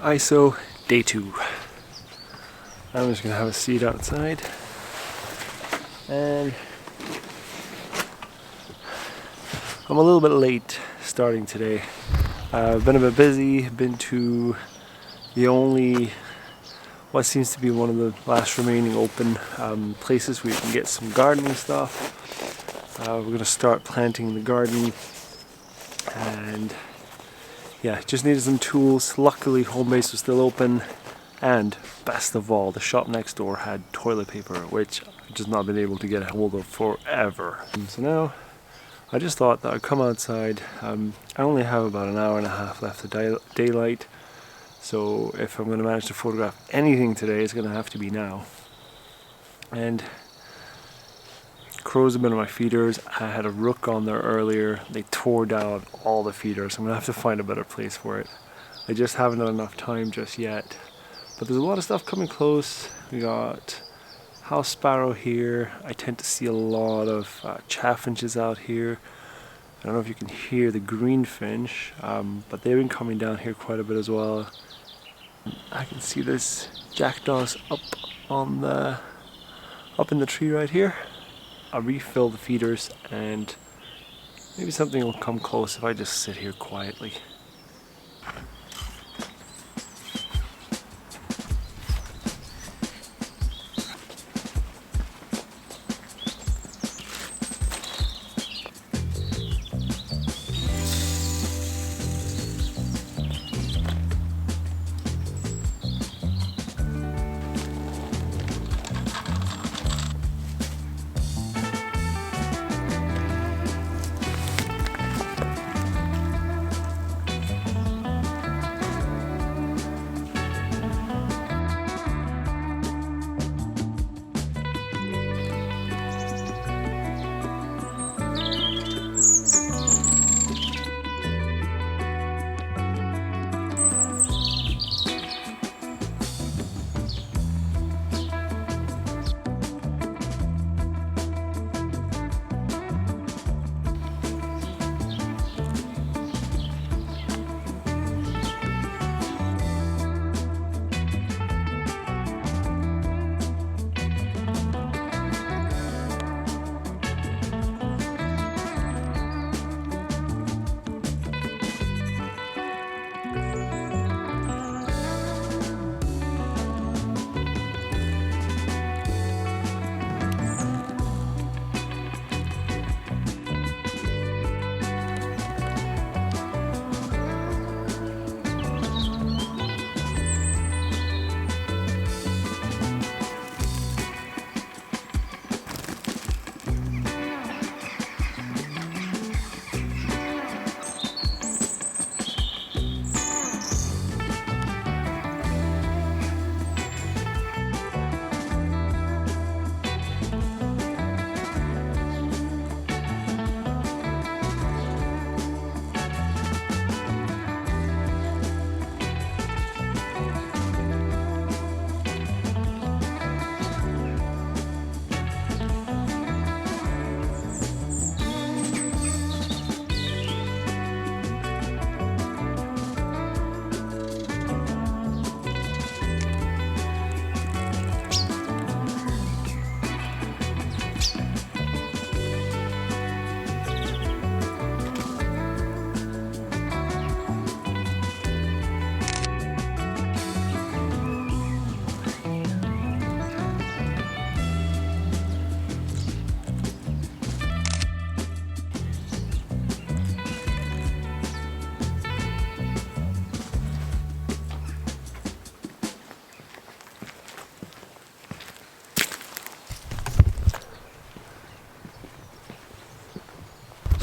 ISO day 2. I'm just gonna have a seat outside, and I'm a little bit late starting today. I've been a bit busy, been to the only, what seems to be one of the last remaining open places where you can get some gardening stuff. We're going to start planting the garden, and yeah, just needed some tools. Luckily home base was still open, and best of all, the shop next door had toilet paper, which I've just not been able to get a hold of forever. So now I just thought that I'd come outside. I only have about an hour and a half left of daylight, so if I'm going to manage to photograph anything today, it's going to have to be now. And crows have been on my feeders. I had a rook on there earlier. They tore down all the feeders. I'm going to have to find a better place for it. I just haven't had enough time just yet. But there's a lot of stuff coming close. We got house sparrow here. I tend to see a lot of chaffinches out here. I don't know if you can hear the greenfinch, but they've been coming down here quite a bit as well. I can see this jackdaws up in the tree right here. I'll refill the feeders, and maybe something will come close if I just sit here quietly.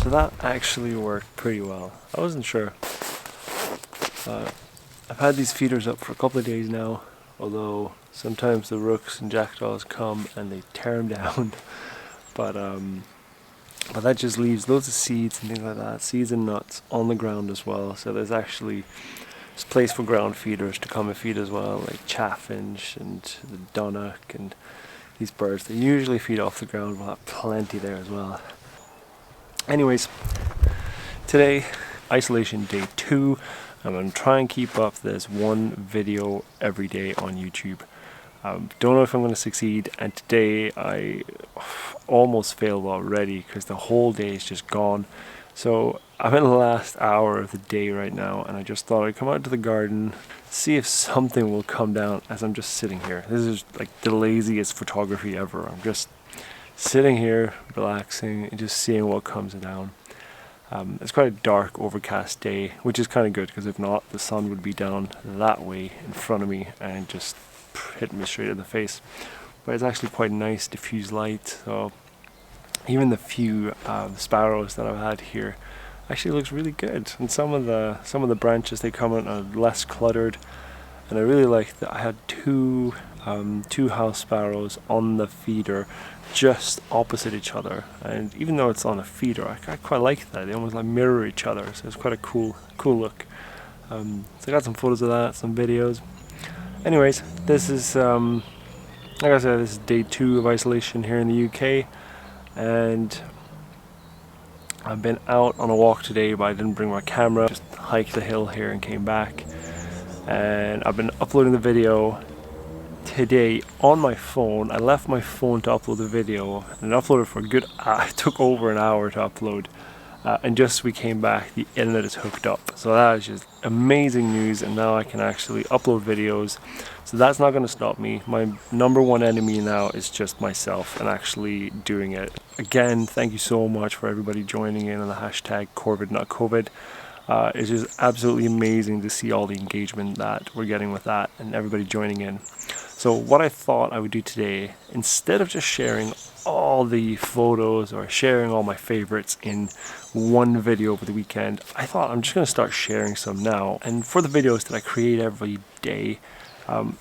So that actually worked pretty well. I wasn't sure. I've had these feeders up for a couple of days now, although sometimes the rooks and jackdaws come and they tear them down. But that just leaves loads of seeds and things like that, seeds and nuts on the ground as well. So there's place for ground feeders to come and feed as well, like chaffinch and the dunnock and these birds. They usually feed off the ground. We'll have plenty there as well. Anyways, today isolation day 2. I'm going to try and keep up this one video every day on YouTube. Don't know if I'm going to succeed, and today I almost failed already because the whole day is just gone. So I'm in the last hour of the day right now, and I just thought I'd come out to the garden, see if something will come down as I'm just sitting here. This is like the laziest photography ever. I'm just sitting here, relaxing, and just seeing what comes down. It's quite a dark, overcast day, which is kind of good, because if not, the sun would be down that way in front of me and just hit me straight in the face. But it's actually quite nice, diffuse light, so even the few sparrows that I've had here actually looks really good. And some of the branches, they come in are less cluttered, and I really like that. I had two house sparrows on the feeder just opposite each other, and even though it's on a feeder, I quite like that. They almost like mirror each other, so it's quite a cool look. So I got some photos of that, some videos. Anyways, this is like I said, this is day 2 of isolation here in the UK, and I've been out on a walk today, but I didn't bring my camera. Just hiked the hill here and came back, and I've been uploading the video today on my phone. I left my phone to upload the video, and I uploaded for a good it took over an hour to upload, and just as we came back, the internet is hooked up. So that is just amazing news, and now I can actually upload videos. So that's not going to stop me. My number one enemy now is just myself and actually doing it. Again, thank you so much for everybody joining in on the hashtag #COVID. It's just absolutely amazing to see all the engagement that we're getting with that and everybody joining in. So what I thought I would do today, instead of just sharing all the photos or sharing all my favorites in one video over the weekend, I thought I'm just going to start sharing some now. And for the videos that I create every day,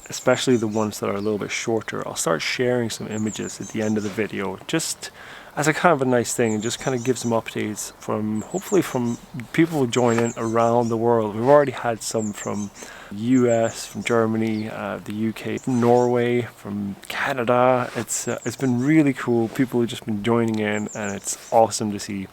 especially the ones that are a little bit shorter, I'll start sharing some images at the end of the video, just as a kind of a nice thing, and just kind of give some updates from, hopefully from people who join in around the world. We've already had some from US, from Germany, the UK, from Norway, from Canada. It's been really cool. People have just been joining in, and it's awesome to see.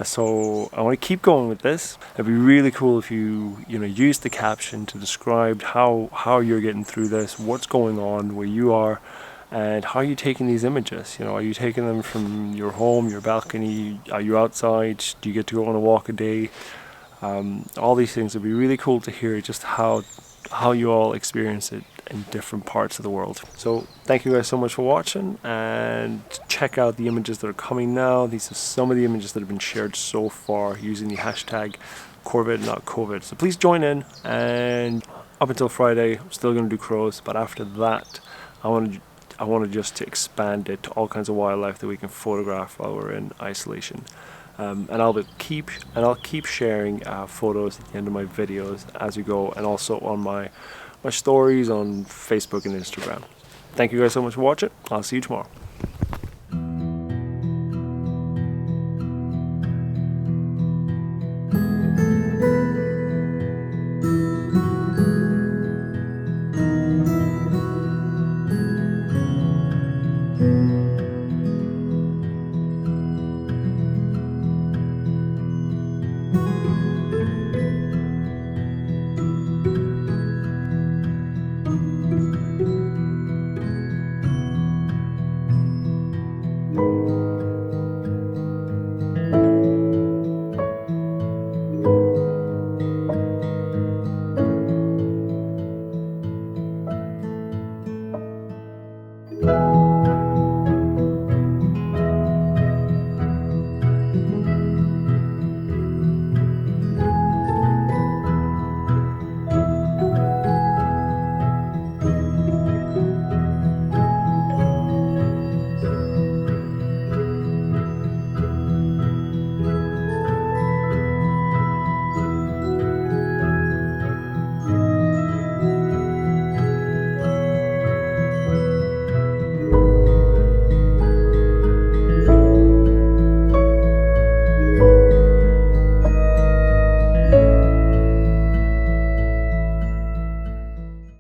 So I want to keep going with this. It'd be really cool if you use the caption to describe how you're getting through this, what's going on where you are, and how are you taking these images. Are you taking them from your home, your balcony? Are you outside? Do you get to go on a walk a day? All these things would be really cool to hear, just how you all experience it in different parts of the world. So thank you guys so much for watching, and check out the images that are coming now. These are some of the images that have been shared so far using the hashtag #COVID. So please join in, and up until Friday I'm still going to do crows, but after that I want just to expand it to all kinds of wildlife that we can photograph while we're in isolation. And I'll keep sharing photos at the end of my videos as we go, and also on my stories on Facebook and Instagram. Thank you guys so much for watching. I'll see you tomorrow.